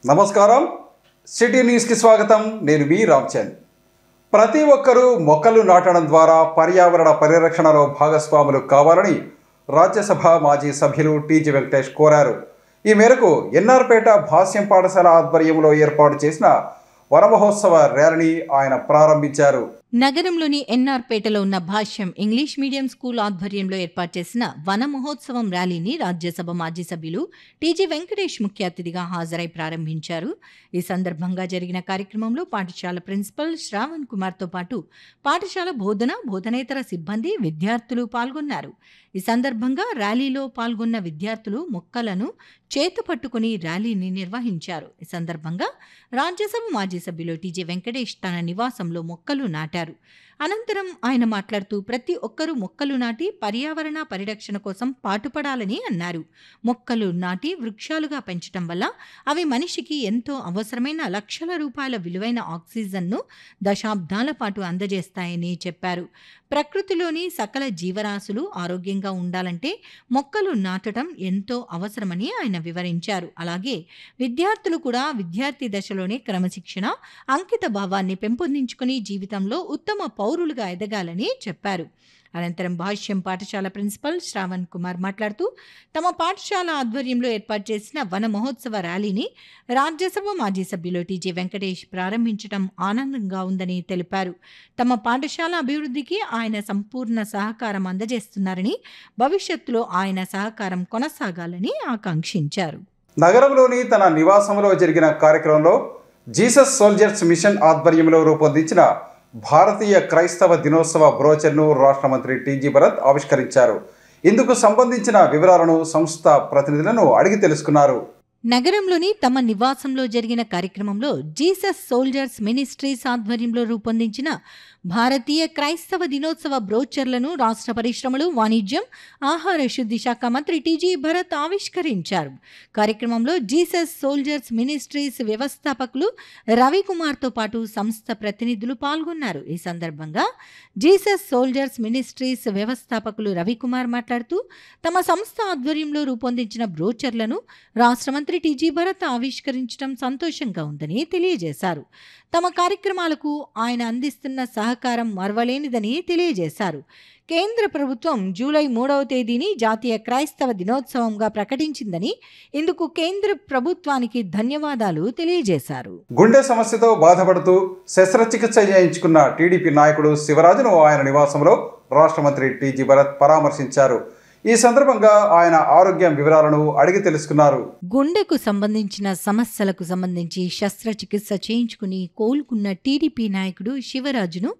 నమస్కారం సిటీ న్యూస్కి స్వాగతం. నేను మీ రామ్చంద్. ప్రతి ఒక్కరూ మొక్కలు నాటడం ద్వారా పర్యావరణ పరిరక్షణలో భాగస్వాములు కావాలని రాజ్యసభ మాజీ సభ్యులు టీజీ వెంకటేష్ కోరారు. ఈ మేరకు ఎన్ఆర్పేట భాష్యం పాఠశాల ఆధ్వర్యంలో ఏర్పాటు చేసిన వనమహోత్సవ ర్యాలీని ఆయన ప్రారంభించారు. నగరంలోని ఎన్ఆర్పేటలో ఉన్న భాష్యం ఇంగ్లీష్ మీడియం స్కూల్ ఆధ్వర్యంలో ఏర్పాటు చేసిన వన మహోత్సవం ర్యాలీని రాజ్యసభ మాజీ సభ్యులు టీజీ వెంకటేష్ ముఖ్య అతిథిగా హాజరై ప్రారంభించారు. ఈ సందర్భంగా జరిగిన కార్యక్రమంలో పాఠశాల ప్రిన్సిపల్ శ్రావణ్ కుమార్తో పాటు పాఠశాల బోధనేతర సిబ్బంది, విద్యార్థులు పాల్గొన్నారు. ఈ సందర్భంగా ర్యాలీలో పాల్గొన్న విద్యార్థులు మొక్కలను చేతు పట్టుకుని ర్యాలీని నిర్వహించారు. ఈ సందర్భంగా రాజ్యసభ మాజీ సభ్యులు టీజీ వెంకటేష్ తన నివాసంలో మొక్కలు నాటారు. అనంతరం ఆయన మాట్లాడుతూ ప్రతి ఒక్కరూ మొక్కలు నాటి పర్యావరణ పరిరక్షణ కోసం పాటుపడాలని అన్నారు. మొక్కలు నాటి వృక్షాలుగా పెంచడం వల్ల అవి మనిషికి ఎంతో అవసరమైన లక్షల రూపాయల విలువైన ఆక్సిజన్ను దశాబ్దాల పాటు అందజేస్తాయని చెప్పారు. ప్రకృతిలోని సకల జీవరాశులు ఆరోగ్యంగా ఉండాలంటే మొక్కలు నాటడం ఎంతో అవసరమని ఆయన వివరించారు. అలాగే విద్యార్థులు కూడా విద్యార్థి దశలోనే క్రమశిక్షణ, అంకిత భావాన్ని పెంపొందించుకుని జీవితంలో ఉత్తమ పౌరులుగా ఎదగాలని చెప్పారు. అనంతరం భాష్యం పాఠశాల ప్రిన్సిపల్ శ్రావణ్ కుమార్ మాట్లాడుతూ తమ పాఠశాల ఆధ్వర్యంలో ఏర్పాటు చేసిన వన మహోత్సవ ర్యాలీని రాజ్యసభ మాజీ సభ్యులు టీజీ వెంకటేష్ ప్రారంభించడం ఆనందంగా ఉందని తెలిపారు. తమ పాఠశాల అభివృద్ధికి ఆయన సంపూర్ణ సహకారం అందజేస్తున్నారని, భవిష్యత్తులో ఆయన సహకారం కొనసాగాలని ఆకాంక్షించారు. నగరంలోని తన నివాసంలో జరిగిన కార్యక్రమంలో జీసస్ సోల్జర్స్ మిషన్ ఆధ్వర్యంలో రూపొందించిన భారతీయ క్రైస్తవ దినోత్సవ బ్రోచర్ను రాష్ట్ర మంత్రి టీజీ భరత్ ఆవిష్కరించారు. ఇందుకు సంబంధించిన వివరాలను సంస్థ ప్రతినిధులను అడిగి తెలుసుకున్నారు. నగరంలోని తమ నివాసంలో జరిగిన కార్యక్రమంలో జీసస్ సోల్జర్స్ మినిస్ట్రీస్ ఆధ్వర్యంలో రూపొందించిన భారతీయ క్రైస్తవ దినోత్సవ బ్రోచర్లను రాష్ట్ర పరిశ్రమలు, వాణిజ్యం, ఆహార శుద్ధి శాఖ మంత్రి టీజీ భరత్ ఆవిష్కరించారు. కార్యక్రమంలో జీసస్ సోల్జర్స్ మినిస్ట్రీస్ వ్యవస్థాపకులు రవికుమార్తో పాటు సంస్థ ప్రతినిధులు పాల్గొన్నారు. ఈ సందర్భంగా జీసస్ సోల్జర్స్ మినిస్ట్రీస్ వ్యవస్థాపకులు రవికుమార్ మాట్లాడుతూ తమ సంస్థ ఆధ్వర్యంలో రూపొందించిన బ్రోచర్లను రాష్ట్ర మంత్రి టీజీ భరత్ ఆవిష్కరించడం సంతోషంగా ఉందని తెలియజేశారు. తమ కార్యక్రమాలకు ఆయన అందిస్తున్న సహకారం మరవలేనిదని తెలియజేశారు. కేంద్ర ప్రభుత్వం జూలై 3వ తేదీని జాతీయ క్రైస్తవ దినోత్సవంగా ప్రకటించిందని, ఇందుకు కేంద్ర ప్రభుత్వానికి ధన్యవాదాలు తెలియజేశారు. గుండె సమస్యతో బాధపడుతూ శస్త్రచికిత్స చేయించుకున్న టీడీపీ నాయకుడు శివరాజును ఆయన నివాసంలో రాష్ట్ర మంత్రి టీజీ భరత్ పరామర్శించారు. ఈ సందర్భంగా ఆయన ఆరోగ్యం వివరాలను అడిగి తెలుసుకున్నారు. గుండెకు సంబంధించిన సమస్యలకు సంబంధించి శస్త్రచికిత్స చేయించుకుని కోలుకున్న టీడీపీ నాయకుడు శివరాజును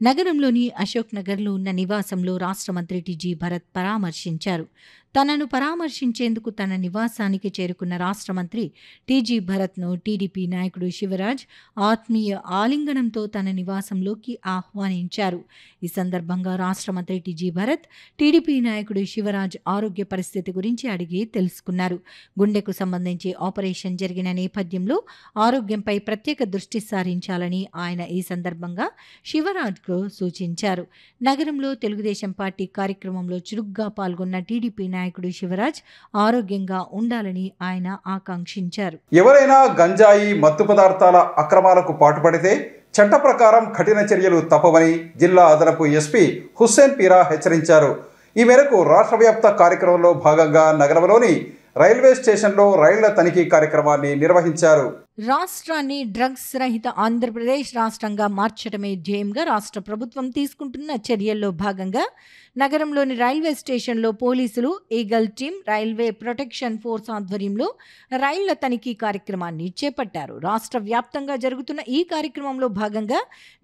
నగరంలోని అశోక్ నగర్లో ఉన్న నివాసంలో రాష్ట్ర మంత్రి టీజీ భరత్ పరామర్శించారు. తనను పరామర్శించేందుకు తన నివాసానికి చేరుకున్న రాష్ట్ర మంత్రి టీజీ భరత్ను టీడీపీ నాయకుడు శివరాజ్ ఆత్మీయ ఆలింగనంతో తన నివాసంలోకి ఆహ్వానించారు. ఈ సందర్భంగా రాష్ట్ర మంత్రి టీజీ భరత్ టీడీపీ నాయకుడు శివరాజ్ ఆరోగ్య పరిస్థితి గురించి అడిగి తెలుసుకున్నారు. గుండెకు సంబంధించి ఆపరేషన్ జరిగిన నేపథ్యంలో ఆరోగ్యంపై ప్రత్యేక దృష్టి సారించాలని ఆయన ఈ సందర్భంగా శివరాజ్కు సూచించారు. నగరంలో తెలుగుదేశం పార్టీ కార్యక్రమంలో చురుగ్గా పాల్గొన్న టీడీపీ నాయకుడు శివరాజ్ ఆరోగ్యంగా ఉండాలని ఆయన ఆకాంక్షించారు. ఎవరైనా గంజాయి, మత్తు పదార్థాల అక్రమాలకు పాటుపడితే చట్ట ప్రకారం కఠిన చర్యలు తప్పవని జిల్లా అదనపు ఎస్పీ హుస్సేన్ పీరా హెచ్చరించారు. ఈ మేరకు రాష్ట్ర వ్యాప్త కార్యక్రమంలో భాగంగా నగరంలోని రైల్వే స్టేషన్లో రైళ్ల తనిఖీ కార్యక్రమాన్ని నిర్వహించారు. రాష్ట్రాన్ని డ్రగ్స్ రహిత ఆంధ్రప్రదేశ్ రాష్ట్రంగా మార్చడమే ధ్యేయంగా రాష్ట్ర ప్రభుత్వం తీసుకుంటున్న చర్యల్లో భాగంగా నగరంలోని రైల్వే స్టేషన్లో పోలీసులు, eagle team, railway protection force ఆధ్వర్యంలో రైళ్ల తనిఖీ కార్యక్రమాన్ని చేపట్టారు. రాష్ట్ర వ్యాప్తంగా జరుగుతున్న ఈ కార్యక్రమంలో భాగంగా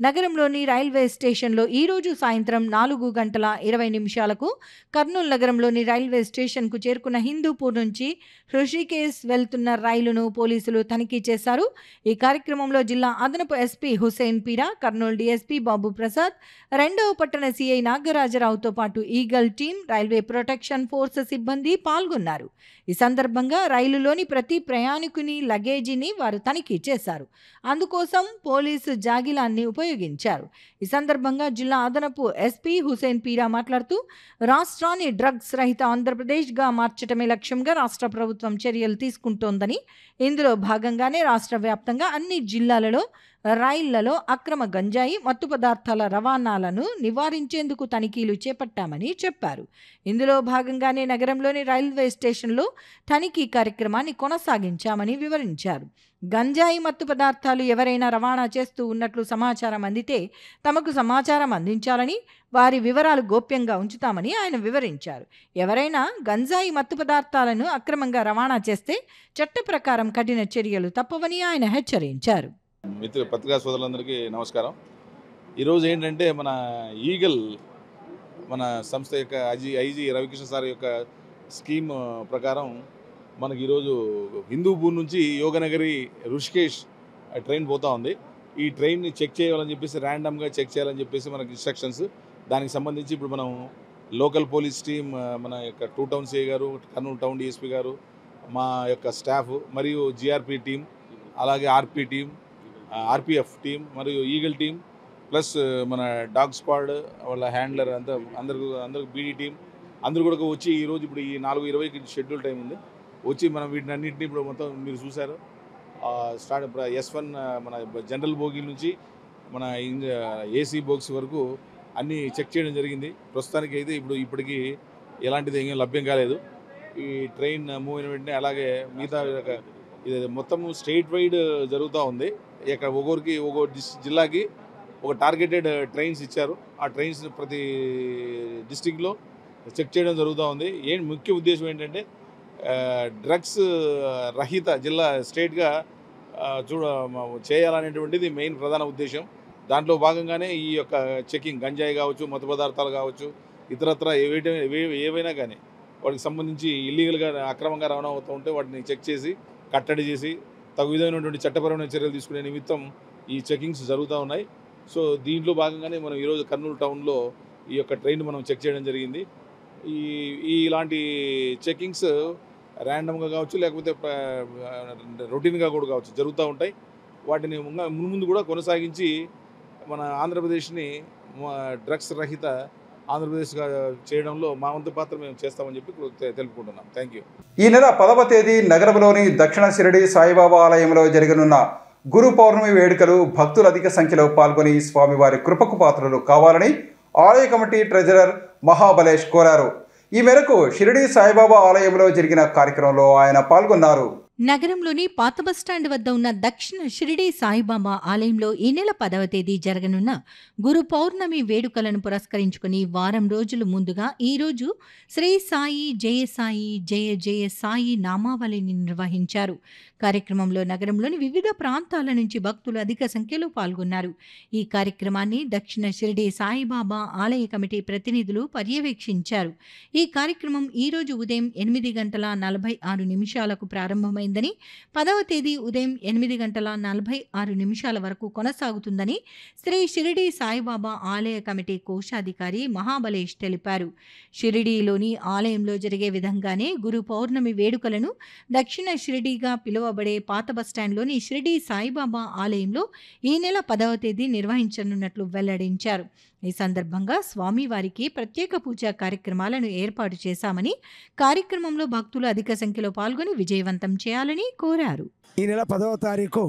నగరంలోని రైల్వే స్టేషన్లో ఈరోజు సాయంత్రం 4:20 కర్నూలు నగరంలోని రైల్వే స్టేషన్కు చేరుకున్న హిందూపూర్ నుంచి హృషికేశ్ వెళ్తున్న రైలును పోలీసులు తనిఖీ చేశారు. ఈ కార్యక్రమంలో జిల్లా అదనపు ఎస్పీ హుస్సేన్ పీరా, కర్నూలు డీఎస్పీ బాబు ప్రసాద్, 2వ పట్టణ సిఐ నాగరాజరావుతో పాటు eagle team, railway protection force సిబ్బంది పాల్గొన్నారు. ఈ సందర్భంగా రైలులోని ప్రతి ప్రయాణికుని లగేజీని వారు తనిఖీ చేశారు. అందుకోసం పోలీసు జాగిలాన్ని ఉపయోగించారు. ఈ సందర్భంగా జిల్లా అదనపు ఎస్పీ హుస్సేన్ పీరా మాట్లాడుతూ రాష్ట్రాన్ని డ్రగ్స్ రహిత ఆంధ్రప్రదేశ్గా మార్చడమే లక్ష్యంగా రాష్ట్ర ప్రభుత్వం చర్యలు తీసుకుంటోందని, ఇందులో భాగంగానే రాష్ట్ర వ్యాప్తంగా అన్ని జిల్లాలలో రైళ్లలో అక్రమ గంజాయి మత్తు పదార్థాల రవాణాలను నివారించేందుకు తనిఖీలు చేపట్టామని చెప్పారు. ఇందులో భాగంగానే నగరంలోని రైల్వే స్టేషన్లో తనిఖీ కార్యక్రమాన్ని కొనసాగించామని వివరించారు. గంజాయి మత్తు పదార్థాలు ఎవరైనా రవాణా చేస్తూ ఉన్నట్లు సమాచారం అందితే తమకు సమాచారం అందించాలని, వారి వివరాలు గోప్యంగా ఉంచుతామని ఆయన వివరించారు. ఎవరైనా గంజాయి మత్తు పదార్థాలను అక్రమంగా రవాణా చేస్తే చట్ట ప్రకారం కఠిన చర్యలు తప్పవని ఆయన హెచ్చరించారు. మిత్రులు పత్రికా సోదరులందరికీ నమస్కారం. ఈరోజు ఏంటంటే మన ఈగల్ మన సంస్థ యొక్క ఐజీ రవికృష్ణ సార్ యొక్క స్కీమ్ ప్రకారం మనకి ఈరోజు హిందూపూర్ నుంచి యోగనగరి ఋషికేష్ ట్రైన్ పోతూ ఉంది. ఈ ట్రైన్ని చెక్ చేయాలని చెప్పేసి ర్యాండమ్గా చెక్ చేయాలని చెప్పేసి మనకి ఇన్స్ట్రక్షన్స్. దానికి సంబంధించి ఇప్పుడు మనం లోకల్ పోలీస్ టీమ్, మన యొక్క 2 టౌన్ సిఐ గారు, కర్నూలు టౌన్ డిఎస్పీ గారు, మా యొక్క స్టాఫ్ మరియు జిఆర్పి టీం, అలాగే ఆర్పి టీం, ఆర్పిఎఫ్ టీం మరియు ఈగల్ టీం ప్లస్ మన డాగ్ స్క్వాడ్ వాళ్ళ హ్యాండ్లర్ అందరూ బీడీ టీం అందరూ కూడా వచ్చి ఈరోజు ఇప్పుడు ఈ 4:20కి షెడ్యూల్ టైం ఉంది. వచ్చి మనం వీటిని అన్నింటినీ ఇప్పుడు మొత్తం మీరు చూసారు స్టార్ట్ S1 మన జనరల్ బోగీ నుంచి మన ఏసీ బోక్స్ వరకు అన్నీ చెక్ చేయడం జరిగింది. ప్రస్తుతానికి అయితే ఇప్పటికీ ఎలాంటిది ఏం లభ్యం కాలేదు. ఈ ట్రైన్ మూవ్ అయిన వెంటనే అలాగే మిగతా ఇది మొత్తం స్టేట్ వైడ్ జరుగుతూ ఉంది. ఇక్కడ ఒక్కొక్క జిల్లాకి ఒక టార్గెటెడ్ ట్రైన్స్ ఇచ్చారు. ఆ ట్రైన్స్ ప్రతి డిస్టిక్లో చెక్ చేయడం జరుగుతూ ఉంది. ముఖ్య ఉద్దేశం ఏంటంటే డ్రగ్స్ రహిత జిల్లా స్టేట్గా చేయాలనేటువంటిది మెయిన్ ప్రధాన ఉద్దేశం. దాంట్లో భాగంగానే ఈ యొక్క చెకింగ్ గంజాయి కావచ్చు, మత్తు పదార్థాలు కావచ్చు, ఇతరత్ర ఏవైనా కానీ వాటికి సంబంధించి ఇల్లీగల్గా అక్రమంగా రవాణా అవుతూ ఉంటే వాటిని చెక్ చేసి కట్టడి చేసి తగు విధమైనటువంటి చట్టపరమైన చర్యలు తీసుకునే నిమిత్తం ఈ చెకింగ్స్ జరుగుతూ ఉన్నాయి. సో దీంట్లో భాగంగానే మనం ఈరోజు కర్నూలు టౌన్లో ఈ యొక్క ట్రైన్ మనం చెక్ చేయడం జరిగింది. ఇలాంటి చెకింగ్స్ ర్యాండమ్గా కావచ్చు, లేకపోతే రొటీన్గా కూడా కావచ్చు జరుగుతూ ఉంటాయి. వాటిని ముందు కూడా కొనసాగించి మన ఆంధ్రప్రదేశ్ని డ్రగ్స్ రహిత ఆంధ్రప్రదేశ్గా చేయడంలో మా వంతు పాత్ర మేము చేస్తామని చెప్పి తెలుపుకుంటున్నాం. Thank you. ఈ నెల 10వ తేదీ నగరంలోని దక్షిణ షిరిడి సాయిబాబా ఆలయంలో జరగనున్న గురు పౌర్ణమి వేడుకలు భక్తులు అధిక సంఖ్యలో పాల్గొని స్వామివారి కృపకు పాత్రలు కావాలని ఆలయ కమిటీ ట్రెజరర్ మహాబలేష్ కోరారు. ఈ మేరకు షిరిడి సాయిబాబా ఆలయంలో జరిగిన కార్యక్రమంలో ఆయన పాల్గొన్నారు. నగరంలోని పాత బస్టాండ్ వద్ద ఉన్న దక్షిణ షిరిడి సాయిబాబా ఆలయంలో ఈ నెల 10వ తేదీ జరగనున్న గురు పౌర్ణమి వేడుకలను పురస్కరించుకుని వారం రోజులు ముందుగా ఈరోజు శ్రీ సాయి జయ సాయి జయ జయ సాయి నామావళిని నిర్వహించారు. కార్యక్రమంలో నగరంలోని వివిధ ప్రాంతాల నుంచి భక్తులు అధిక సంఖ్యలో పాల్గొన్నారు. ఈ కార్యక్రమాన్ని దక్షిణ షిరిడి సాయిబాబా ఆలయ కమిటీ ప్రతినిధులు పర్యవేక్షించారు. ఈ కార్యక్రమం ఈరోజు ఉదయం 8:46 ప్రారంభమైందని, 10వ తేదీ ఉదయం 8:46 వరకు కొనసాగుతుందని శ్రీ షిరిడి సాయిబాబా ఆలయ కమిటీ కోశాధికారి మహాబలేష్ తెలిపారు. షిరిడీలోని ఆలయంలో జరిగే విధంగానే గురు పౌర్ణమి వేడుకలను దక్షిణ షిరిడీగా పిలువబడే పాత బస్టాండ్లోని షిరిడి సాయిబాబా ఆలయంలో ఈ నెల 10వ తేదీ నిర్వహించనున్నట్లు వెల్లడించారు. ఈ సందర్భంగా స్వామివారికి ప్రత్యేక పూజా కార్యక్రమాలను ఏర్పాటు చేశామని, కార్యక్రమంలో భక్తులు అధిక సంఖ్యలో పాల్గొని విజయవంతం చేయాలని కోరారు. ఈ నెల 10వ తారీఖు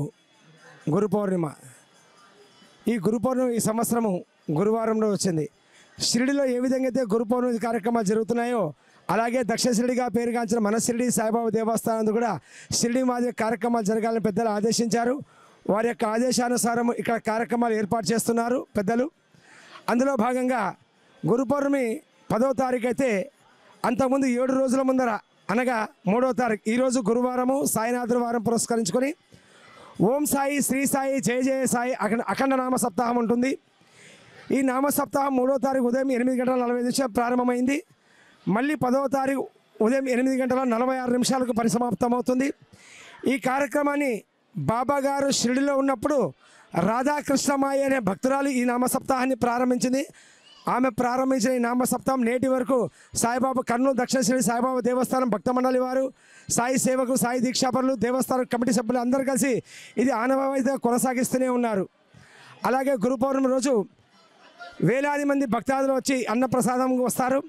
గురు పౌర్ణిమ. ఈ గురు పౌర్ణమి ఈ సంవత్సరము గురువారంలో వచ్చింది. షిరిడిలో ఏ విధంగా అయితే గురు పౌర్ణమి కార్యక్రమాలు జరుగుతున్నాయో అలాగే దక్షిణ షిరిడిగా పేరుగాంచిన మన షిరిడి సాయిబాబా దేవస్థానం కూడా షిరిడి మాదిరి కార్యక్రమాలు జరగాలని పెద్దలు ఆదేశించారు. వారి యొక్క ఆదేశానుసారం ఇక్కడ కార్యక్రమాలు ఏర్పాటు చేస్తున్నారు పెద్దలు. అందులో భాగంగా గురు పౌర్ణమి 10వ తారీఖు అయితే అంతకుముందు 7 రోజుల ముందర అనగా 3వ తారీఖు ఈరోజు గురువారము సాయినాథుల వారం పురస్కరించుకొని ఓం సాయి శ్రీ సాయి జయ జయ సాయి అఖండ నామ సప్తాహం ఉంటుంది. ఈ నామ సప్తాహం 3వ తారీఖు ఉదయం 8:45 ప్రారంభమైంది. మళ్ళీ 10వ తారీఖు ఉదయం 8:46 పరిసమాప్తమవుతుంది. ఈ కార్యక్రమాన్ని బాబా గారు షిరిడిలో ఉన్నప్పుడు రాధాకృష్ణమాయి అనే భక్తురాలు ఈ నామ సప్తాహాన్ని ప్రారంభించింది. ఆమె ప్రారంభించిన ఈ నామ సప్తాహం నేటి వరకు సాయిబాబా కర్నూలు దక్షిణ షిరిడి సాయిబాబా దేవస్థానం భక్త మండలి వారు, సాయి సేవకులు, సాయి దీక్షాపరులు, దేవస్థానం కమిటీ సభ్యులు అందరూ కలిసి ఇది ఆనవాయితీగా కొనసాగిస్తూనే ఉన్నారు. అలాగే గురు పౌర్ణమి రోజు వేలాది మంది భక్తాదులు వచ్చి అన్నప్రసాదం వస్తారు.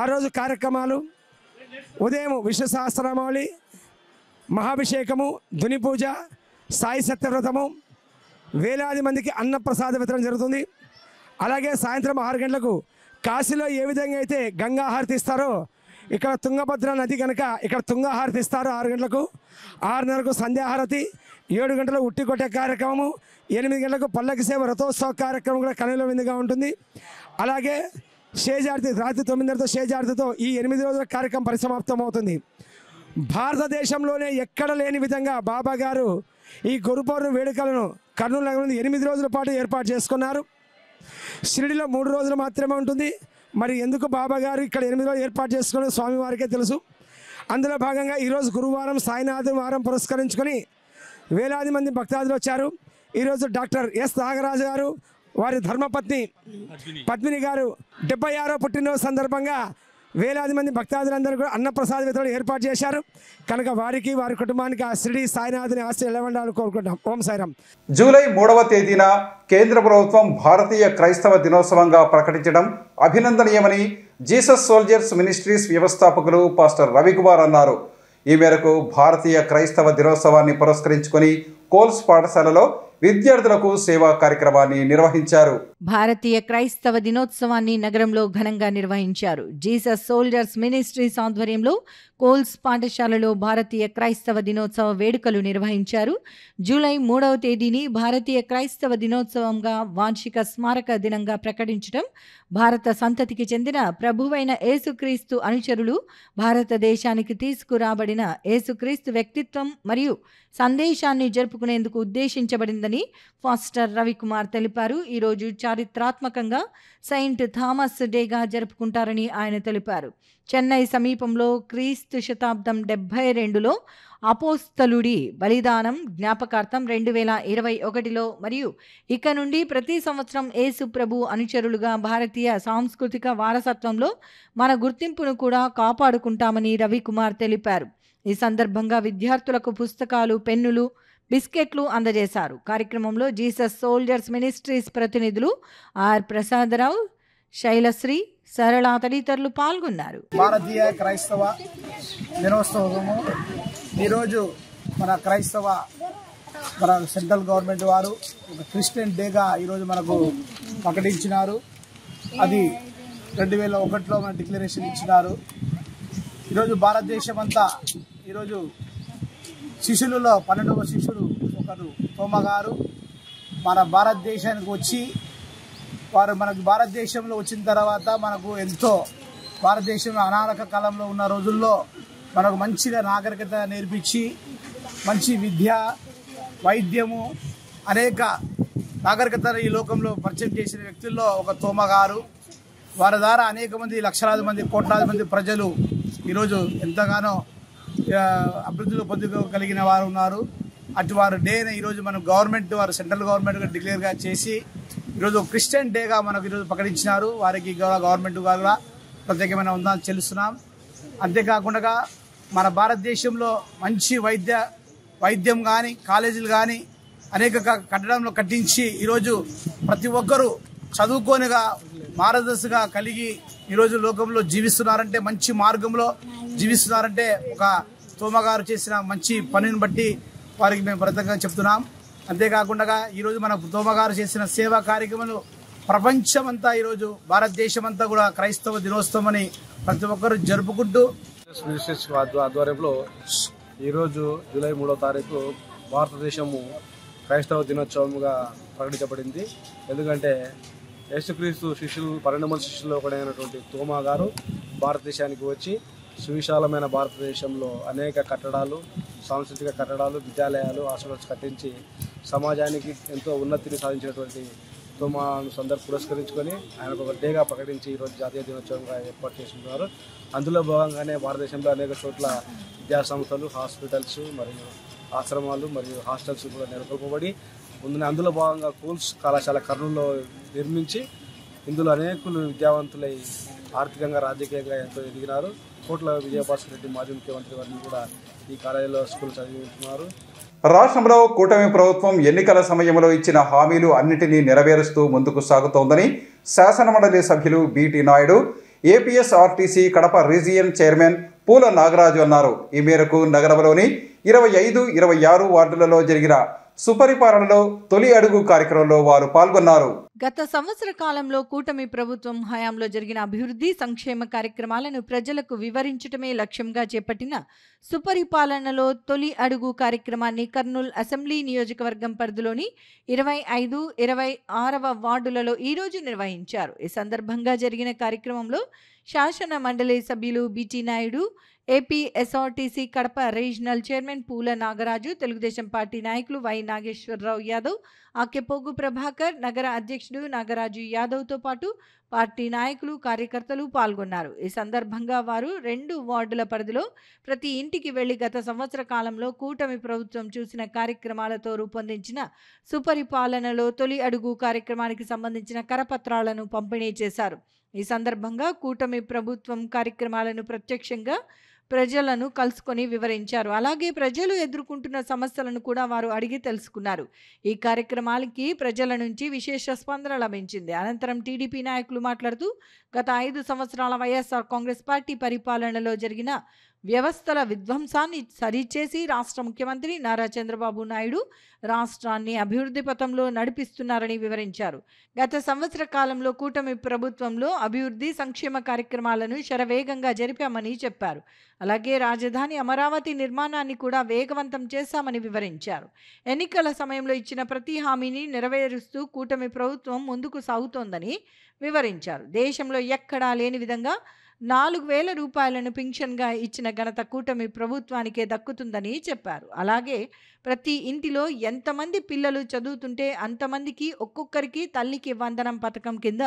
ఆ రోజు కార్యక్రమాలు ఉదయం విష్ణు సహస్రనామావళి, మహాభిషేకము, ధుని పూజ, సాయి సత్యవ్రతము, వేలాది మందికి అన్నప్రసాద వితరణ జరుగుతుంది. అలాగే సాయంత్రం 6 గంటలకు కాశీలో ఏ విధంగా అయితే గంగా హారతి ఇస్తారో ఇక్కడ తుంగభద్ర నది కనుక ఇక్కడ తుంగా హారతి ఇస్తారు 6 గంటలకు. 6:30కు సంధ్యాహారతి, 7 గంటలకు ఉట్టి కొట్టే కార్యక్రమము, 8 గంటలకు పల్లకి సేవ రథోత్సవ కార్యక్రమం కూడా కనుల విందుగా ఉంటుంది. అలాగే షేజార్తి రాత్రి 9:30తో షేజార్తితో ఈ 8 రోజుల కార్యక్రమం పరిసమాప్తం అవుతుంది. భారతదేశంలోనే ఎక్కడ లేని విధంగా బాబా గారు ఈ గురు పౌర్ణమి వేడుకలను కర్నూలు నగరంలో 8 రోజుల పాటు ఏర్పాటు చేసుకున్నారు. షిరిడిలో 3 రోజులు మాత్రమే ఉంటుంది. మరి ఎందుకు బాబా గారు ఇక్కడ 8 రోజులు ఏర్పాటు చేసుకుని స్వామివారికే తెలుసు. అందులో భాగంగా ఈరోజు గురువారం సాయినాథ్ వారం పురస్కరించుకొని వేలాది మంది భక్తాదులు వచ్చారు. ఈరోజు డాక్టర్ ఎస్ నాగరాజు గారు వారి ధర్మపత్ని పద్మిని గారు 76వ పుట్టినరోజు సందర్భంగా వేలాది మంది భక్తాదులందరూ కూడా అన్నప్రసాద వితరణ ఏర్పాటు చేశారు. కనుక వారికి వారి కుటుంబానికి ఆ షిరిడి సాయినాథుని ఆశ ఎలవండాలని కోరుకుంటాం. ఓం సాయిరాం. జూలై 3వ తేదీన కేంద్ర ప్రభుత్వం భారతీయ క్రైస్తవ దినోత్సవంగా ప్రకటించడం అభినందనీయమని జీసస్ సోల్జర్స్ మినిస్ట్రీస్ వ్యవస్థాపకులు పాస్టర్ రవికుమార్ అన్నారు. ఈ మేరకు భారతీయ క్రైస్తవ దినోత్సవాన్ని పురస్కరించుకొని కోల్స్ పాఠశాలలో విద్యార్థులకు సేవా కార్యక్రమాన్ని నిర్వహించారు. భారతీయ క్రైస్తవ దినోత్సవాన్ని నగరంలో ఘనంగా నిర్వహించారు. జీసస్ సోల్జర్స్ మినిస్ట్రీస్ ఆధ్వర్యంలో కోల్స్ పాఠశాలలో భారతీయ క్రైస్తవ దినోత్సవ వేడుకలు నిర్వహించారు. జూలై 3వ తేదీని భారతీయ క్రైస్తవ దినోత్సవంగా వార్షిక స్మారక దినంగా ప్రకటించడం భారత సంతతికి చెందిన ప్రభువైన యేసుక్రీస్తు అనుచరులు భారతదేశానికి తీసుకురాబడిన యేసుక్రీస్తు వ్యక్తిత్వం మరియు సందేశాన్ని జరుపుకునేందుకు ఉద్దేశించబడిందని పాస్టర్ రవికుమార్ తెలిపారు. ఈరోజు చారిత్రాత్మకంగా సెయింట్ థామస్ డేగా జరుపుకుంటారని ఆయన తెలిపారు. చెన్నై సమీపంలో క్రీస్తు శతాబ్దం 72లో అపోస్తలుడి బలిదానం జ్ఞాపకార్థం 2021లో మరియు ఇక నుండి ప్రతి సంవత్సరం యేసు ప్రభు అనుచరులుగా భారతీయ సాంస్కృతిక వారసత్వంలో మన గుర్తింపును కూడా కాపాడుకుంటామని రవికుమార్ తెలిపారు. ఈ సందర్భంగా విద్యార్థులకు పుస్తకాలు, పెన్నులు, బిస్కెట్లు అందజేశారు. కార్యక్రమంలో జీసస్ సోల్జర్స్ మినిస్ట్రీస్ ప్రతినిధులు ఆర్ ప్రసాదరావు, శైలశ్రీ, సరళ తదితరులు పాల్గొన్నారు. భారతీయ క్రైస్తవ దినోత్సవము ఈరోజు మన సెంట్రల్ గవర్నమెంట్ వారు ఒక క్రిస్టియన్ డేగా ఈరోజు మనకు ప్రకటించినారు. అది 2001లో మన డిక్లరేషన్ ఇచ్చినారు. ఈరోజు భారతదేశం అంతా ఈరోజు శిష్యులలో 12వ శిష్యుడు ఒకరు తోమ గారు మన భారతదేశానికి వచ్చి వారు మనకు భారతదేశంలో వచ్చిన తర్వాత మనకు ఎంతో భారతదేశంలో అనారక కాలంలో ఉన్న రోజుల్లో మనకు మంచిగా నాగరికత నేర్పించి మంచి విద్య, వైద్యము, అనేక నాగరికత ఈ లోకంలో పరిచయం చేసిన వ్యక్తుల్లో ఒక తోమ గారు. వారి ద్వారా అనేక మంది, లక్షలాది మంది, కోట్లాది మంది ప్రజలు ఈరోజు ఎంతగానో అభివృద్ధిలో పొందగలిగిన వారు ఉన్నారు. అటు వారు డేని ఈరోజు మనం గవర్నమెంట్ వారు సెంట్రల్ గవర్నమెంట్గా డిక్లేర్గా చేసి ఈరోజు క్రిస్టియన్ డేగా మనకు ఈరోజు ప్రకటించినారు. వారికి గవర్నమెంట్ కూడా ప్రత్యేకమైన వందనాలు చెల్లిస్తున్నాం. అంతేకాకుండా మన భారతదేశంలో మంచి వైద్యం కానీ, కాలేజీలు కానీ అనేక కట్టడంలో కట్టించి ఈరోజు ప్రతి ఒక్కరూ చదువుకోనిగా మార్గదర్శిగా కలిగి ఈరోజు లోకంలో జీవిస్తున్నారంటే, మంచి మార్గంలో జీవిస్తున్నారంటే ఒక తోమగారు చేసిన మంచి పనిని బట్టి వారికి మేము ప్రత్యేకంగా చెప్తున్నాం. అంతేకాకుండా ఈరోజు మన తోమగారు చేసిన సేవా కార్యక్రమాలు ప్రపంచమంతా ఈరోజు భారతదేశం అంతా కూడా క్రైస్తవ దినోత్సవం అని ప్రతి ఒక్కరు జరుపుకుంటూ ఆధ్వర్యంలో ఈరోజు జూలై 3వ తారీఖు భారతదేశము క్రైస్తవ దినోత్సవంగా ప్రకటించబడింది. ఎందుకంటే యేసుక్రీస్తు 12 మంది శిష్యుల్లో ఒకడైనటువంటి తోమా గారు భారతదేశానికి వచ్చి సువిశాలమైన భారతదేశంలో అనేక కట్టడాలు, సాంస్కృతిక కట్టడాలు, విద్యాలయాలు, హాస్పిటల్స్ కట్టించి సమాజానికి ఎంతో ఉన్నతిని సాధించినటువంటి తోమాను పురస్కరించుకొని ఆయనకు ఒక డేగా ప్రకటించి ఈరోజు జాతీయ దినోత్సవంగా ఏర్పాటు చేసుకున్నారు. అందులో భాగంగానే భారతదేశంలో అనేక చోట్ల విద్యాసంస్థలు, హాస్పిటల్స్ మరియు ఆశ్రమాలు మరియు హాస్టల్స్ కూడా నెలకొల్పబడి ఉంది. అందులో భాగంగా కోల్స్ కళాశాల కర్నూలులో నిర్మించి ఇందులో అనేకులు విద్యావంతులై ఆర్థికంగా, రాజకీయంగా ఎంతో ఎదిగినారు. కోట్ల విజయభాస్కర్ రెడ్డి మాజీ ముఖ్యమంత్రి వారిని కూడా ఈ కాలేజీలో స్కూల్ చదివిస్తున్నారు. రాష్ట్రంలో కూటమి ప్రభుత్వం ఎన్నికల సమయంలో ఇచ్చిన హామీలు అన్నిటినీ నెరవేరుస్తూ ముందుకు సాగుతోందని శాసనమండలి సభ్యులు BT Naidu, APSRTC Kadapa region chairman Poola Nagaraju అన్నారు. ఈ మేరకు నగరంలోని 25, 26 వార్డులలో జరిగిన సుపరిపాలనలో తొలి అడుగు కార్యక్రమంలో వారు పాల్గొన్నారు. గత సంవత్సర కాలంలో కూటమి ప్రభుత్వం హయాంలో జరిగిన అభివృద్ధి సంక్షేమ కార్యక్రమాలను ప్రజలకు వివరించడమే లక్ష్యంగా చేపట్టిన సుపరిపాలనలో తొలి అడుగు కార్యక్రమాన్ని కర్నూలు అసెంబ్లీ నియోజకవర్గం పరిధిలోని 25, 26వ వార్డులలో ఈరోజు నిర్వహించారు. ఈ సందర్భంగా జరిగిన కార్యక్రమంలో శాసన మండలి సభ్యులు BT Naidu, AP SRTC Kadapa regional chairman Poola Nagaraju, Telugudesam party నాయకులు వై నాగేశ్వరరావు యాదవ్, ఆకెపోగు ప్రభాకర్, నగర అధ్యక్షుడు నాగరాజు యాదవ్తో పాటు పార్టీ నాయకులు, కార్యకర్తలు పాల్గొన్నారు. ఈ సందర్భంగా వారు 2 వార్డుల పరిధిలో ప్రతి ఇంటికి వెళ్లి గత సంవత్సర కాలంలో కూటమి ప్రభుత్వం చూసిన కార్యక్రమాలతో రూపొందించిన సుపరిపాలనలో తొలి అడుగు కార్యక్రమానికి సంబంధించిన కరపత్రాలను పంపిణీ చేశారు. ఈ సందర్భంగా కూటమి ప్రభుత్వం కార్యక్రమాలను ప్రత్యక్షంగా ప్రజలను కలుసుకొని వివరించారు. అలాగే ప్రజలు ఎదుర్కొంటున్న సమస్యలను కూడా వారు అడిగి తెలుసుకున్నారు. ఈ కార్యక్రమాలకి ప్రజల నుంచి విశేష స్పందన లభించింది. అనంతరం టీడీపీ నాయకులు మాట్లాడుతూ గత 5 సంవత్సరాల వైఎస్ఆర్ కాంగ్రెస్ పార్టీ పరిపాలనలో జరిగిన వ్యవస్థల విధ్వంసాన్ని సరిచేసి రాష్ట్ర ముఖ్యమంత్రి నారా చంద్రబాబు నాయుడు రాష్ట్రాన్ని అభివృద్ధి పథంలో నడిపిస్తున్నారని వివరించారు. గత సంవత్సర కాలంలో కూటమి ప్రభుత్వంలో అభివృద్ధి సంక్షేమ కార్యక్రమాలను శరవేగంగా జరిపామని చెప్పారు. అలాగే రాజధాని అమరావతి నిర్మాణాన్ని కూడా వేగవంతం చేశామని వివరించారు. ఎన్నికల సమయంలో ఇచ్చిన ప్రతి హామీని నెరవేరుస్తూ కూటమి ప్రభుత్వం ముందుకు సాగుతోందని వివరించారు. దేశంలో ఎక్కడా లేని విధంగా 4,000 రూపాయలను పింఛన్గా ఇచ్చిన ఘనత కూటమి ప్రభుత్వానికే దక్కుతుందని చెప్పారు. అలాగే ప్రతి ఇంటిలో ఎంతమంది పిల్లలు చదువుతుంటే అంతమందికి ఒక్కొక్కరికి తల్లికి వందనం పథకం కింద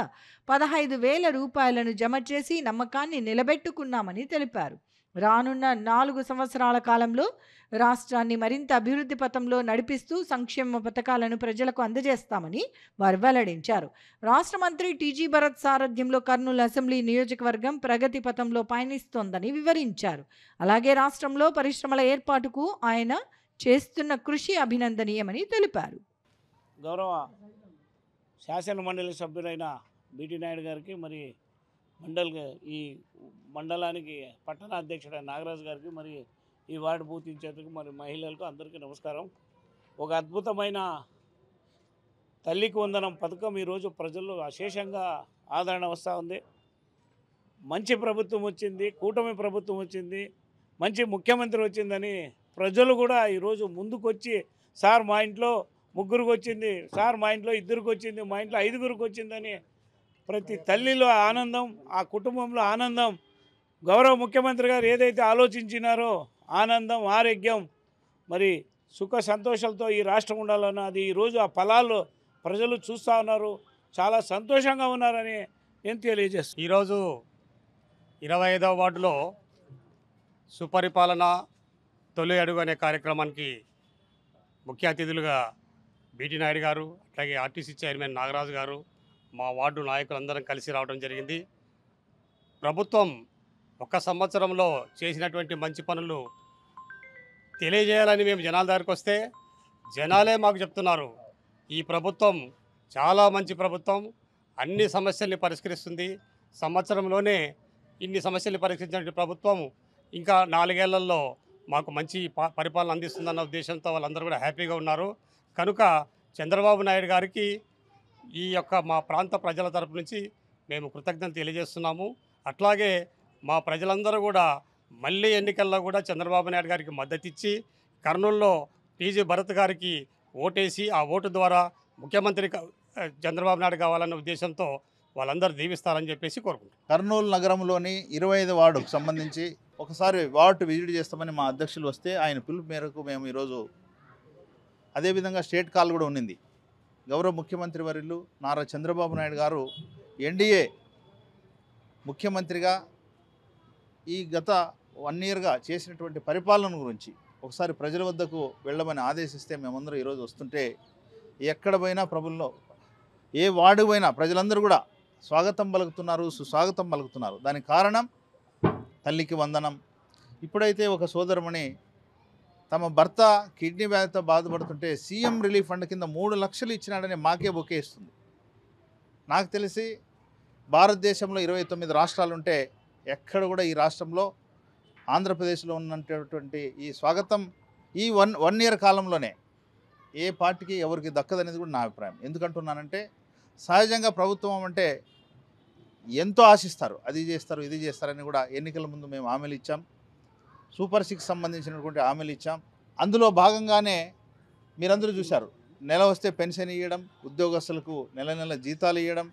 15,000 రూపాయలను జమ చేసి నమ్మకాన్ని నిలబెట్టుకున్నామని తెలిపారు. రానున్న 4 సంవత్సరాల కాలంలో రాష్ట్రాన్ని మరింత అభివృద్ధి పథంలో నడిపిస్తూ సంక్షేమ పథకాలను ప్రజలకు అందజేస్తామని వారు వెల్లడించారు. రాష్ట్ర మంత్రి టీజీ భరత్ సారథ్యంలో కర్నూలు అసెంబ్లీ నియోజకవర్గం ప్రగతి పథంలో పయనిస్తోందని వివరించారు. అలాగే రాష్ట్రంలో పరిశ్రమల ఏర్పాటుకు ఆయన చేస్తున్న కృషి అభినందనీయమని తెలిపారు. గౌరవ శాసన మండలి సభ్యులైన బిటి నాయుడు గారికి, మరి ఈ మండలానికి పట్టణ అధ్యక్షుడైన నాగరాజు గారికి, మరి ఈ వార్డు బూత్ ఇన్ఛార్జికి, మరి మహిళలకు అందరికీ నమస్కారం. ఒక అద్భుతమైన తల్లికి వందనం పథకం ఈరోజు ప్రజల్లో అశేషంగా ఆదరణ వస్తూ ఉంది. మంచి ప్రభుత్వం వచ్చింది, కూటమి ప్రభుత్వం వచ్చింది, మంచి ముఖ్యమంత్రి వచ్చిందని ప్రజలు కూడా ఈరోజు ముందుకొచ్చి, సార్ మా ఇంట్లో 3 వచ్చింది, సార్ మా ఇంట్లో 2 వచ్చింది, మా ఇంట్లో 5 వచ్చిందని ప్రతి తల్లిలో ఆనందం, ఆ కుటుంబంలో ఆనందం, గౌరవ ముఖ్యమంత్రి గారు ఏదైతే ఆలోచించినారో ఆనందం, ఆరోగ్యం, మరి సుఖ సంతోషాలతో ఈ రాష్ట్రం ఉండాలన్నది ఈరోజు ఆ ఫలాలు ప్రజలు చూస్తూ ఉన్నారు. చాలా సంతోషంగా ఉన్నారని నేను తెలియజేస్తాను. ఈరోజు 25వ వార్డులో సుపరిపాలన తొలి అడుగు అనే కార్యక్రమానికి ముఖ్య అతిథులుగా బిటి నాయుడు గారు, అట్లాగే ఆర్టీసీ చైర్మన్ నాగరాజు గారు, మా వార్డు నాయకులందరం కలిసి రావడం జరిగింది. ప్రభుత్వం 1 సంవత్సరంలో చేసినటువంటి మంచి పనులు తెలియజేయాలని మేము జనాల దగ్గరికి వస్తే జనాలే మాకు చెప్తున్నారు, ఈ ప్రభుత్వం చాలా మంచి ప్రభుత్వం, అన్ని సమస్యల్ని పరిష్కరిస్తుంది, సంవత్సరంలోనే ఇన్ని సమస్యల్ని పరిష్కరించిన ప్రభుత్వం ఇంకా 4 ఏళ్లలో మాకు మంచి పరిపాలన అందిస్తుందన్న ఉద్దేశంతో వాళ్ళందరూ కూడా హ్యాపీగా ఉన్నారు. కనుక చంద్రబాబు నాయుడు గారికి ఈ యొక్క మా ప్రాంత ప్రజల తరపు నుంచి మేము కృతజ్ఞతలు తెలియజేస్తున్నాము. అట్లాగే మా ప్రజలందరూ కూడా మళ్ళీ ఎన్నికల్లో కూడా చంద్రబాబు నాయుడు గారికి మద్దతు ఇచ్చి కర్నూలులో టీజీ భరత్ గారికి ఓటేసి ఆ ఓటు ద్వారా ముఖ్యమంత్రి చంద్రబాబు నాయుడు కావాలన్న ఉద్దేశంతో వాళ్ళందరూ దీవిస్తారని చెప్పేసి కోరుకుంటున్నాం. కర్నూలు నగరంలోని 25 వార్డుకు సంబంధించి ఒకసారి వార్డు విజిట్ చేస్తామని మా అధ్యక్షులు వస్తే ఆయన పిలుపు మేరకు మేము ఈరోజు, అదేవిధంగా స్టేట్ కాల్ కూడా ఉన్నింది. గౌరవ ముఖ్యమంత్రి వర్యులు నారా చంద్రబాబు నాయుడు గారు ఎన్డీఏ ముఖ్యమంత్రిగా ఈ గత 1 ఇయర్గా చేసినటువంటి పరిపాలన గురించి ఒకసారి ప్రజల వద్దకు వెళ్ళమని ఆదేశిస్తే మేమందరూ ఈరోజు వస్తుంటే ఎక్కడ పోయినా ప్రభుల్లో ఏ వార్డు పోయినా ప్రజలందరూ కూడా స్వాగతం పలుకుతున్నారు, సుస్వాగతం పలుకుతున్నారు. దానికి కారణం తల్లికి వందనం. ఇప్పుడైతే ఒక సోదరమణి తమ భర్త కిడ్నీ వ్యాధితో బాధపడుతుంటే సీఎం రిలీఫ్ ఫండ్ కింద 3 లక్షలు ఇచ్చినాడని మాకే బొకే ఇస్తుంది. నాకు తెలిసి భారతదేశంలో 29 రాష్ట్రాలుంటే ఎక్కడ కూడా ఈ రాష్ట్రంలో ఆంధ్రప్రదేశ్లో ఉన్నటువంటి ఈ స్వాగతం ఈ వన్ ఇయర్ కాలంలోనే ఏ పార్టీకి ఎవరికి దక్కదనేది కూడా నా అభిప్రాయం. ఎందుకంటున్నానంటే సహజంగా ప్రభుత్వం అంటే ఎంతో ఆశిస్తారు, అది చేస్తారు ఇది చేస్తారని కూడా ఎన్నికల ముందు మేము హామీలు ఇచ్చాం. సూపర్ 6 సంబంధించినటువంటి హామీలు ఇచ్చాం. అందులో భాగంగానే మీరందరూ చూశారు, నెల వస్తే పెన్షన్ ఇవ్వడం, ఉద్యోగస్తులకు నెల నెల జీతాలు ఇవ్వడం,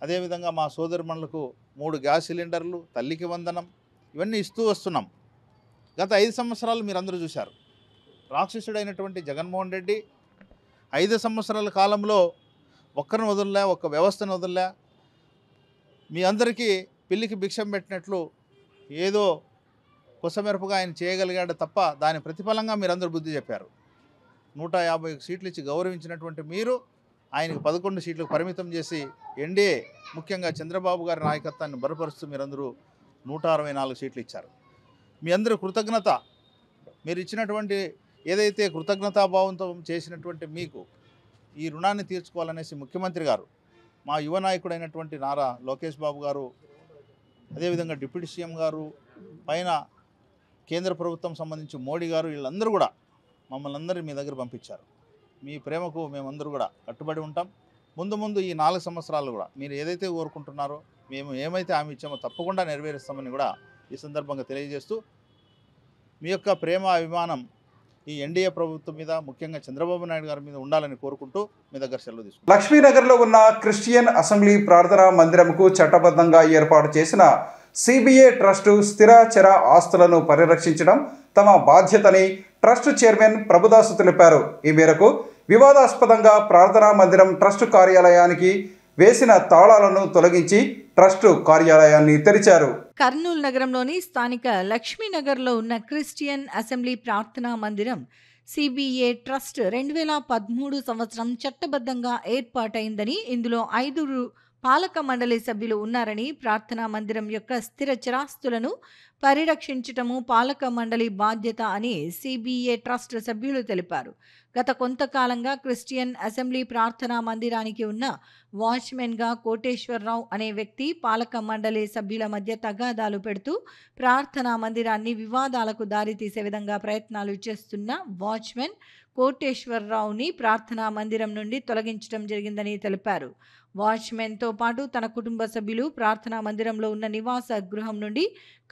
అదేవిధంగా మా సోదరుమణులకు 3 గ్యాస్ సిలిండర్లు, తల్లికి వందనం, ఇవన్నీ ఇస్తూ వస్తున్నాం. గత 5 సంవత్సరాలు మీరందరూ చూశారు. రాక్షసుడైనటువంటి జగన్మోహన్ రెడ్డి 5 సంవత్సరాల కాలంలో ఒక్కరిని వదలలే, ఒక్క వ్యవస్థను వదలలే. మీ అందరికీ పిల్లికి భిక్షం పెట్టినట్లు ఏదో కొసమెరుపుగా ఆయన చేయగలిగాడు తప్ప దాని ప్రతిఫలంగా మీరందరూ బుద్ధి చెప్పారు. 150 సీట్లు ఇచ్చి గౌరవించినటువంటి మీరు ఆయనకు 11 సీట్లకు పరిమితం చేసి ఎన్డీఏ ముఖ్యంగా చంద్రబాబు గారి నాయకత్వాన్ని బలపరుస్తూ మీరందరూ 164 సీట్లు ఇచ్చారు. మీ అందరూ కృతజ్ఞత, మీరు ఇచ్చినటువంటి ఏదైతే కృతజ్ఞతాభావంతో చేసినటువంటి మీకు ఈ రుణాన్ని తీర్చుకోవాలనేసి ముఖ్యమంత్రి గారు, మా యువ నాయకుడైనటువంటి నారా లోకేష్ బాబు గారు, అదేవిధంగా డిప్యూటీ సీఎం గారు, పైన కేంద్ర ప్రభుత్వం సంబంధించి మోడీ గారు, వీళ్ళందరూ కూడా మమ్మల్ని అందరూ మీ దగ్గర పంపించారు. మీ ప్రేమకు మేమందరూ కూడా కట్టుబడి ఉంటాం. ముందు ఈ 4 సంవత్సరాలు కూడా మీరు ఏదైతే కోరుకుంటున్నారో, మేము ఏమైతే హామీ ఇచ్చామో తప్పకుండా నెరవేరుస్తామని కూడా ఈ సందర్భంగా తెలియజేస్తూ, మీ యొక్క ప్రేమ అభిమానం ఈ ఎన్డీఏ ప్రభుత్వం మీద, ముఖ్యంగా చంద్రబాబు నాయుడు గారి మీద ఉండాలని కోరుకుంటూ మీ దగ్గర సెలవు తీసుకుంటాం. లక్ష్మీనగర్లో ఉన్న క్రిస్టియన్ అసెంబ్లీ ప్రార్థనా మందిరంకు చట్టబద్ధంగా ఏర్పాటు చేసిన సిబిఏ ట్రస్టు స్థిరచర ఆస్తులను పరిరక్షించడం తమ బాధ్యతని ట్రస్టు చైర్మన్ ప్రభుదాసు తెలిపారు. ఈ మేరకు వివాదాస్పదంగా ప్రార్థనా మందిరం ట్రస్టు కార్యాలయానికి వేసిన తాళాలను తొలగించి ట్రస్టు కార్యాలయాన్ని తెరిచారు. కర్నూలు నగరంలోని స్థానిక లక్ష్మీనగర్లో ఉన్న క్రిస్టియన్ అసెంబ్లీ ప్రార్థనా మందిరం సిబిఏ ట్రస్ట్ 2013 సంవత్సరం చట్టబద్ధంగా ఏర్పాటైందని, ఇందులో 5 పాలక మండలి సభ్యులు ఉన్నారని, ప్రార్థనా మందిరం యొక్క స్థిర చరాస్తులను పరిరక్షించటము పాలక మండలి బాధ్యత అని సిబిఏ ట్రస్ట్ సభ్యులు తెలిపారు. గత కొంతకాలంగా క్రిస్టియన్ అసెంబ్లీ ప్రార్థనా మందిరానికి ఉన్న వాచ్మెన్గా కోటేశ్వరరావు అనే వ్యక్తి పాలక మండలి సభ్యుల మధ్య తగాదాలు పెడుతూ ప్రార్థనా మందిరాన్ని వివాదాలకు దారితీసే విధంగా ప్రయత్నాలు చేస్తున్న వాచ్మెన్ కోటేశ్వరరావుని ప్రార్థనా మందిరం నుండి తొలగించడం జరిగిందని తెలిపారు. వాచ్మెన్తో పాటు తన కుటుంబ సభ్యులు ప్రార్థనా మందిరంలో ఉన్న నివాస గృహం నుండి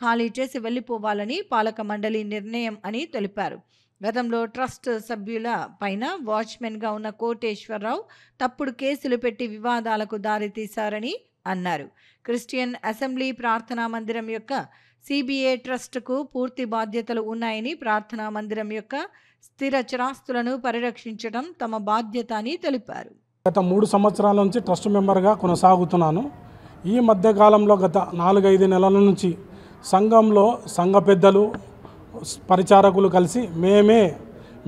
ఖాళీ చేసి వెళ్లిపోవాలని పాలక మండలి నిర్ణయం అని తెలిపారు. గతంలో ట్రస్ట్ సభ్యుల పైన వాచ్మెన్గా ఉన్న కోటేశ్వరరావు తప్పుడు కేసులు పెట్టి వివాదాలకు దారితీశారని అన్నారు. క్రిస్టియన్ అసెంబ్లీ ప్రార్థనా మందిరం యొక్క సిబిఏ ట్రస్టుకు పూర్తి బాధ్యతలు ఉన్నాయని, ప్రార్థనా మందిరం యొక్క స్థిర చరాస్తులను పరిరక్షించడం తమ బాధ్యత అని తెలిపారు. గత 3 సంవత్సరాల నుంచి ట్రస్ట్ మెంబర్గా కొనసాగుతున్నాను. ఈ మధ్యకాలంలో గత 4-5 నెలల నుంచి సంఘంలో సంఘ పెద్దలు, పరిచారకులు కలిసి మేమే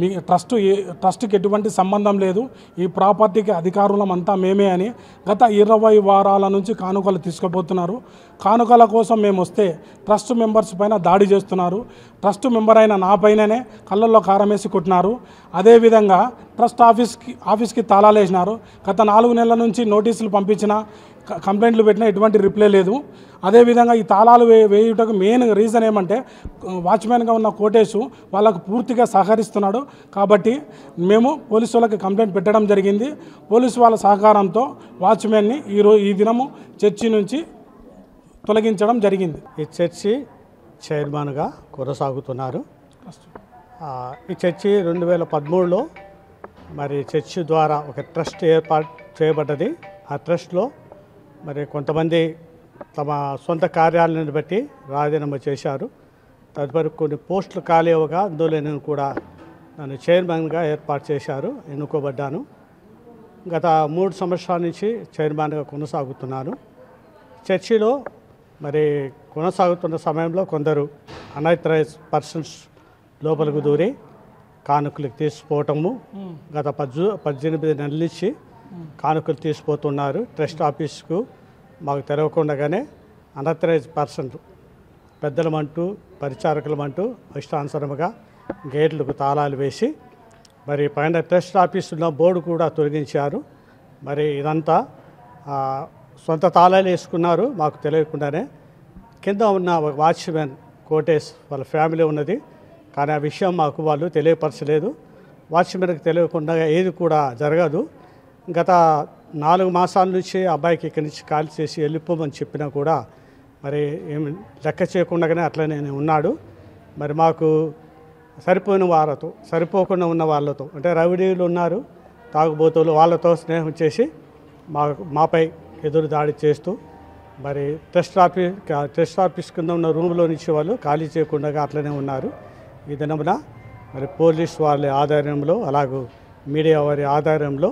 మీ ట్రస్ట్కి ఎటువంటి సంబంధం లేదు, ఈ ప్రాపర్టీకి అధికారులమంతా మేమే అని గత 20 వారాల నుంచి కానుకలు తీసుకుపోతున్నారు. కానుకల కోసం మేము వస్తే ట్రస్ట్ మెంబర్స్ పైన దాడి చేస్తున్నారు. ట్రస్ట్ మెంబర్ అయిన నా పైననే కళ్ళల్లో కారం వేసి కొట్టినారు. అదేవిధంగా ట్రస్ట్ ఆఫీస్కి తాళాలు వేసినారు. గత 4 నెలల నుంచి నోటీసులు పంపించిన, కంప్లైంట్లు పెట్టినా ఎటువంటి రిప్లై లేదు. అదేవిధంగా ఈ తాళాలు వేయుటకు మెయిన్ రీజన్ ఏమంటే వాచ్మెన్గా ఉన్న కోటేశు వాళ్ళకు పూర్తిగా సహకరిస్తున్నాడు. కాబట్టి మేము పోలీసు వాళ్ళకి కంప్లైంట్ పెట్టడం జరిగింది. పోలీసు వాళ్ళ సహకారంతో వాచ్మెన్ని ఈ దినము చర్చి నుంచి తొలగించడం జరిగింది. ఈ చర్చి చైర్మన్గా కొనసాగుతున్నారు. ఈ చర్చి 2013లో మరి చర్చి ద్వారా ఒక ట్రస్ట్ ఏర్పాటు చేయబడ్డది. ఆ ట్రస్ట్లో మరి కొంతమంది తమ సొంత కార్యాలయాన్ని బట్టి రాజీనామా చేశారు. తదుపరి కొన్ని పోస్టులు ఖాళీ అవ్వగా అందులో నేను కూడా నన్ను చైర్మన్గా ఏర్పాటు చేశారు, ఎన్నుకోబడ్డాను. గత 3 సంవత్సరాల నుంచి చైర్మన్గా కొనసాగుతున్నాను. చర్చిలో మరి కొనసాగుతున్న సమయంలో కొందరు అన్ఆథరైజ్ పర్సన్స్ లోపలికి దూరి కానుకలు తీసుకుపోవటము, గత 18 నెలల నుంచి కానుకలు తీసుకుపోతున్నారు. ట్రస్ట్ ఆఫీస్కు మాకు తెలవకుండానే అన్ఆథరైజ్ పర్సన్ పెద్దలమంటూ పరిచారకులమంటూ ఇష్టానుసారముగా గేట్లకు తాళాలు వేసి మరి పైన ట్రస్ట్ ఆఫీస్ ఉన్న బోర్డు కూడా తొలగించారు. మరి ఇదంతా సొంత తాళాలు వేసుకున్నారు మాకు తెలియకుండానే. కింద ఉన్న వాచ్మెన్ కోటేష్ వాళ్ళ ఫ్యామిలీ ఉన్నది కానీ ఆ విషయం మాకు వాళ్ళు తెలియపరచలేదు. వాచ్మెన్కి తెలియకుండా ఏది కూడా జరగదు. గత 4 మాసాల నుంచి అబ్బాయికి ఇక్కడి నుంచి కాల్ చేసి వెళ్ళిపోమని చెప్పినా కూడా మరి ఏమి లెక్క చేయకుండానే అట్లనే ఉన్నాడు. మరి మాకు సరిపోకుండా ఉన్న వాళ్ళతో అంటే రౌడీలు ఉన్నారు, తాగుబోతులు, వాళ్ళతో స్నేహం చేసి మాపై ఎదురు దాడి చేస్తూ మరి టెస్ట్ ఆఫీస్ కింద ఉన్న రూమ్లో నుంచి వాళ్ళు ఖాళీ చేయకుండా అట్లనే ఉన్నారు. ఈ దినమున మరి పోలీస్ వాళ్ళ ఆధ్వర్యంలో అలాగూ మీడియా వారి ఆధ్వర్యంలో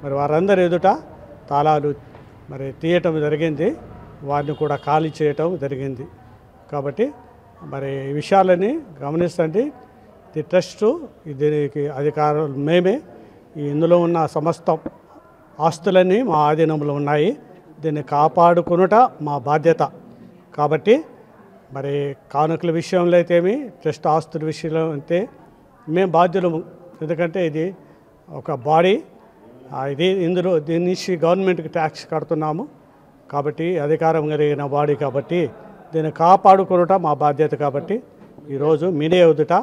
మరి వారందరి ఎదుట తాళాలు మరి తీయటం జరిగింది, వారిని కూడా ఖాళీ చేయటం జరిగింది. కాబట్టి మరి ఈ విషయాలని గమనించండి. ఈ ట్రస్ట్ దీనికి అధికారులు మేమే. ఇందులో ఉన్న సమస్త ఆస్తులన్నీ మా ఆధీనంలో ఉన్నాయి. దీన్ని కాపాడుకొనుట మా బాధ్యత. కాబట్టి మరి కానుకల విషయంలో అయితేమి, ట్రస్ట్ ఆస్తుల విషయంలో అయితే మేము బాధ్యులము. ఎందుకంటే ఇది ఒక బాడీ, దీని నుంచి గవర్నమెంట్కి ట్యాక్స్ కడుతున్నాము. కాబట్టి అధికారం కలిగిన బాడీ కాబట్టి దీన్ని కాపాడుకొనుట మా బాధ్యత. కాబట్టి ఈరోజు మీడియా ఎదుట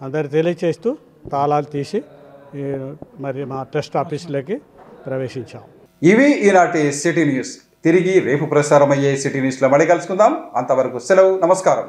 అందరు తెలియచేస్తూ తాళాలు తీసి మరి మా ట్రస్ట్ ఆఫీసులోకి ప్రవేశించాం. ఇవి ఈనాటి సిటీ న్యూస్. తిరిగి రేపు ప్రసారమయ్యే సిటీ న్యూస్లో మళ్ళీ కలుసుకుందాం. అంతవరకు సెలవు. నమస్కారం.